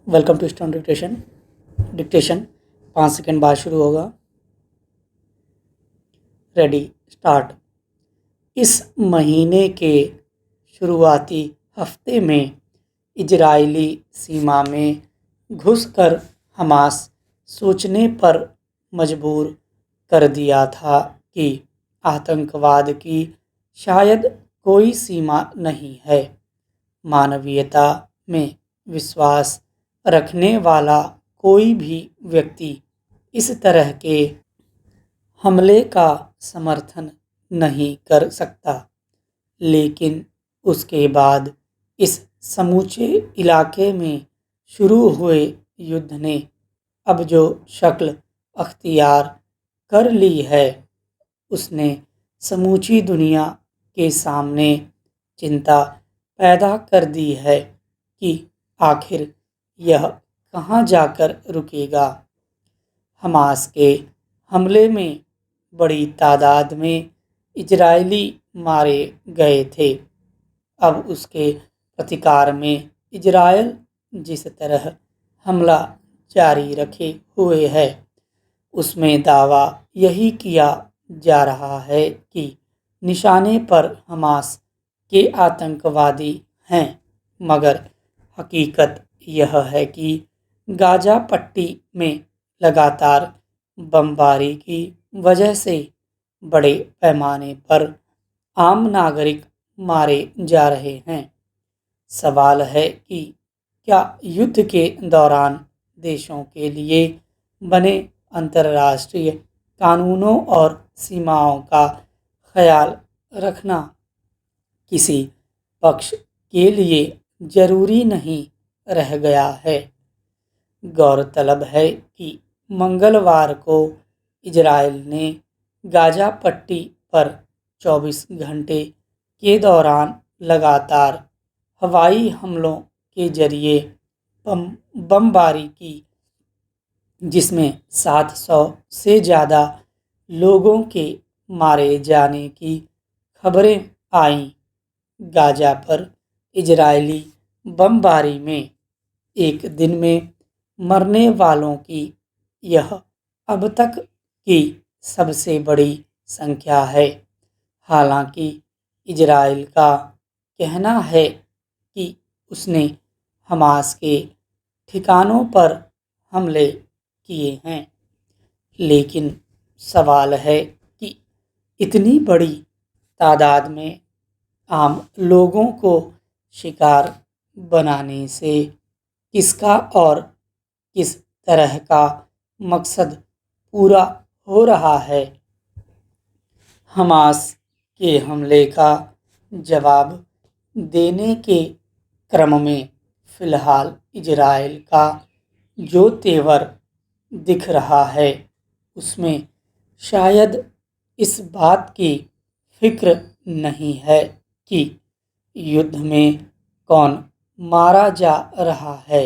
Welcome to stone dictation. Dictation 5 second बाद शुरू होगा। Ready start. इस महीने के शुरुआती हफ्ते में इजरायली सीमा में घुसकर हमास सोचने पर मजबूर कर दिया था कि आतंकवाद की शायद कोई सीमा नहीं है। मानवीयता में विश्वास रखने वाला कोई भी व्यक्ति इस तरह के हमले का समर्थन नहीं कर सकता। लेकिन उसके बाद इस समूचे इलाके में शुरू हुए युद्ध ने अब जो शक्ल अख्तियार कर ली है, उसने समूची दुनिया के सामने चिंता पैदा कर दी है कि आखिर यह कहाँ जाकर रुकेगा। हमास के हमले में बड़ी तादाद में इजरायली मारे गए थे। अब उसके प्रतिकार में इजरायल जिस तरह हमला जारी रखे हुए है, उसमें दावा यही किया जा रहा है कि निशाने पर हमास के आतंकवादी हैं, मगर हकीकत यह है कि गाजा पट्टी में लगातार बमबारी की वजह से बड़े पैमाने पर आम नागरिक मारे जा रहे हैं। सवाल है कि क्या युद्ध के दौरान देशों के लिए बने अंतर्राष्ट्रीय कानूनों और सीमाओं का ख्याल रखना किसी पक्ष के लिए जरूरी नहीं रह गया है। गौरतलब है कि मंगलवार को इजरायल ने गाजा पट्टी पर 24 घंटे के दौरान लगातार हवाई हमलों के जरिए बमबारी की, जिसमें 700 से ज़्यादा लोगों के मारे जाने की खबरें आईं। गाजा पर इजरायली बमबारी में एक दिन में मरने वालों की यह अब तक की सबसे बड़ी संख्या है। हालांकि इजराइल का कहना है कि उसने हमास के ठिकानों पर हमले किए हैं, लेकिन सवाल है कि इतनी बड़ी तादाद में आम लोगों को शिकार बनाने से किसका और किस तरह का मकसद पूरा हो रहा है। हमास के हमले का जवाब देने के क्रम में फिलहाल इजरायल का जो तेवर दिख रहा है, उसमें शायद इस बात की फिक्र नहीं है कि युद्ध में कौन मारा जा रहा है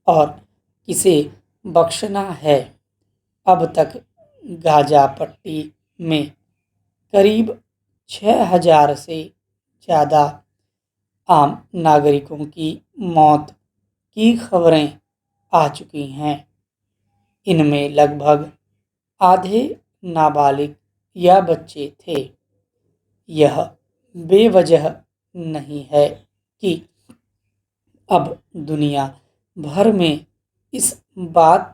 और किसे बख्शना है। अब तक गाजा पट्टी में करीब 6000 से ज़्यादा आम नागरिकों की मौत की खबरें आ चुकी हैं। इनमें लगभग आधे नाबालिग या बच्चे थे। यह बेवजह नहीं है कि अब दुनिया भर में इस बात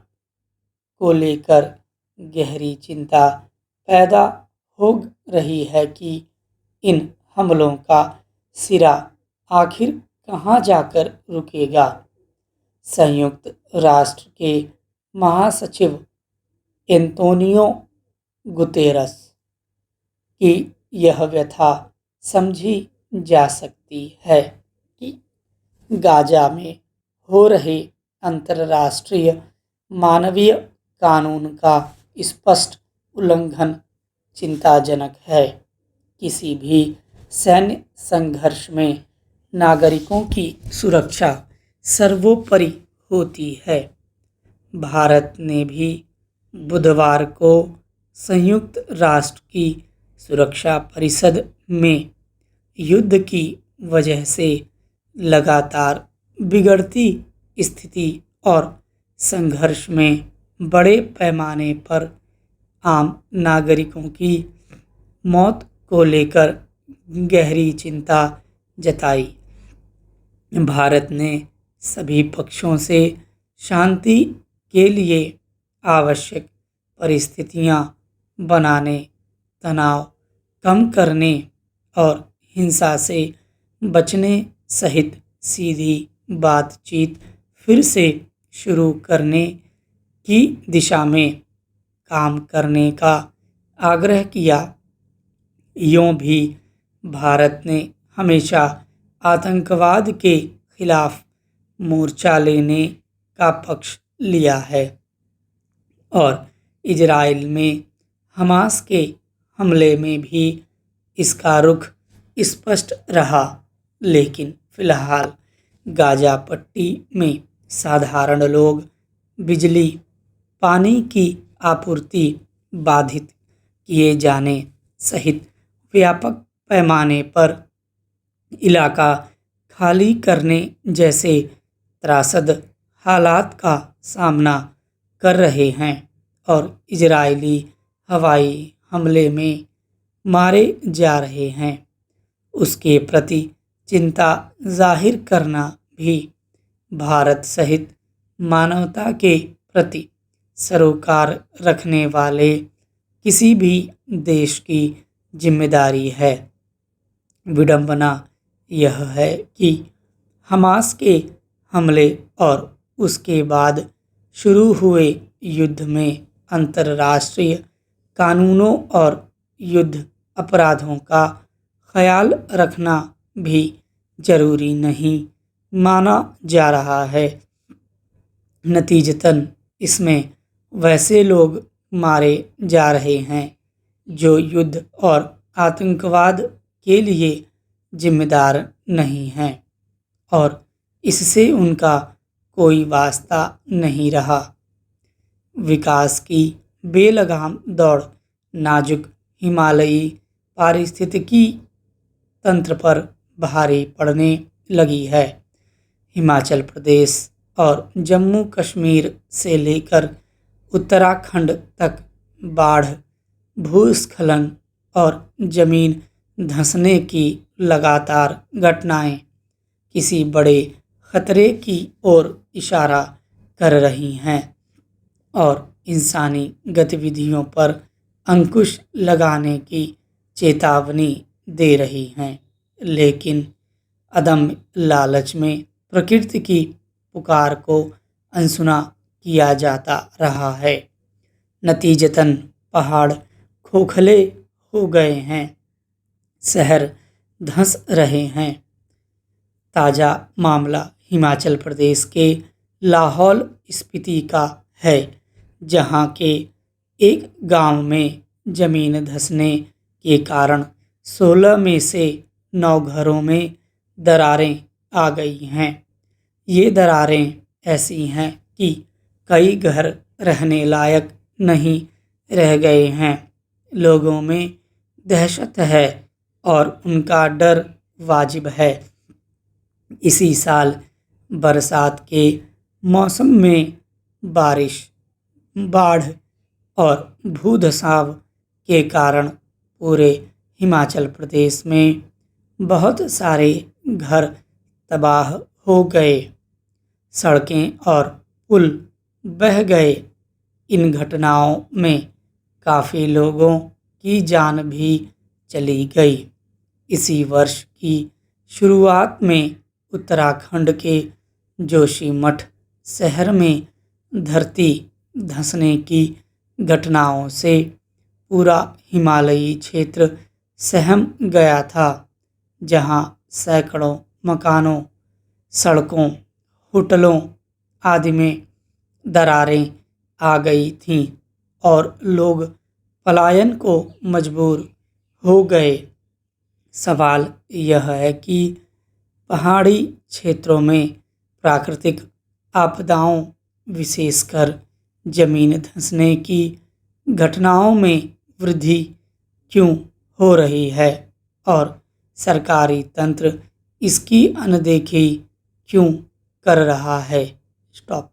को लेकर गहरी चिंता पैदा हो रही है कि इन हमलों का सिरा आखिर कहाँ जाकर रुकेगा। संयुक्त राष्ट्र के महासचिव एंटोनियो गुतेरस की यह व्यथा समझी जा सकती है कि गाजा में हो रहे अंतर्राष्ट्रीय मानवीय कानून का स्पष्ट उल्लंघन चिंताजनक है। किसी भी सैन्य संघर्ष में नागरिकों की सुरक्षा सर्वोपरि होती है। भारत ने भी बुधवार को संयुक्त राष्ट्र की सुरक्षा परिषद में युद्ध की वजह से लगातार बिगड़ती स्थिति और संघर्ष में बड़े पैमाने पर आम नागरिकों की मौत को लेकर गहरी चिंता जताई। भारत ने सभी पक्षों से शांति के लिए आवश्यक परिस्थितियां बनाने, तनाव कम करने और हिंसा से बचने सहित सीधी बातचीत फिर से शुरू करने की दिशा में काम करने का आग्रह किया। यूं भी भारत ने हमेशा आतंकवाद के खिलाफ मोर्चा लेने का पक्ष लिया है और इजराइल में हमास के हमले में भी इसका रुख स्पष्ट रहा। लेकिन फिलहाल गाजा पट्टी में साधारण लोग, बिजली, पानी की आपूर्ति बाधित किए जाने सहित व्यापक पैमाने पर इलाका खाली करने जैसे त्रासद हालात का सामना कर रहे हैं और इजरायली हवाई हमले में मारे जा रहे हैं। उसके प्रति चिंता जाहिर करना भी भारत सहित मानवता के प्रति सरोकार रखने वाले किसी भी देश की जिम्मेदारी है। विडंबना यह है कि हमास के हमले और उसके बाद शुरू हुए युद्ध में अंतर्राष्ट्रीय कानूनों और युद्ध अपराधों का ख्याल रखना भी जरूरी नहीं माना जा रहा है। नतीजतन इसमें वैसे लोग मारे जा रहे हैं जो युद्ध और आतंकवाद के लिए जिम्मेदार नहीं हैं और इससे उनका कोई वास्ता नहीं रहा। विकास की बेलगाम दौड़ नाजुक हिमालयी पारिस्थितिकी तंत्र पर भारी पड़ने लगी है। हिमाचल प्रदेश और जम्मू कश्मीर से लेकर उत्तराखंड तक बाढ़, भूस्खलन और जमीन धंसने की लगातार घटनाएं किसी बड़े खतरे की ओर इशारा कर रही हैं और इंसानी गतिविधियों पर अंकुश लगाने की चेतावनी दे रही हैं। लेकिन अदम्य लालच में प्रकृति की पुकार को अनसुना किया जाता रहा है। नतीजतन पहाड़ खोखले हो गए हैं, शहर धंस रहे हैं। ताज़ा मामला हिमाचल प्रदेश के लाहौल स्पीति का है, जहां के एक गांव में जमीन धंसने के कारण 16 में से 9 घरों में दरारें आ गई हैं। ये दरारें ऐसी हैं कि कई घर रहने लायक नहीं रह गए हैं। लोगों में दहशत है और उनका डर वाजिब है। इसी साल बरसात के मौसम में बारिश, बाढ़ और भूधसाव के कारण पूरे हिमाचल प्रदेश में बहुत सारे घर तबाह हो गए, सड़कें और पुल बह गए। इन घटनाओं में काफ़ी लोगों की जान भी चली गई। इसी वर्ष की शुरुआत में उत्तराखंड के जोशीमठ शहर में धरती धंसने की घटनाओं से पूरा हिमालयी क्षेत्र सहम गया था, जहां सैकड़ों मकानों, सड़कों, होटलों आदि में दरारें आ गई थीं और लोग पलायन को मजबूर हो गए। सवाल यह है कि पहाड़ी क्षेत्रों में प्राकृतिक आपदाओं, विशेषकर जमीन धंसने की घटनाओं में वृद्धि क्यों हो रही है और सरकारी तंत्र इसकी अनदेखी क्यों कर रहा है। स्टॉप।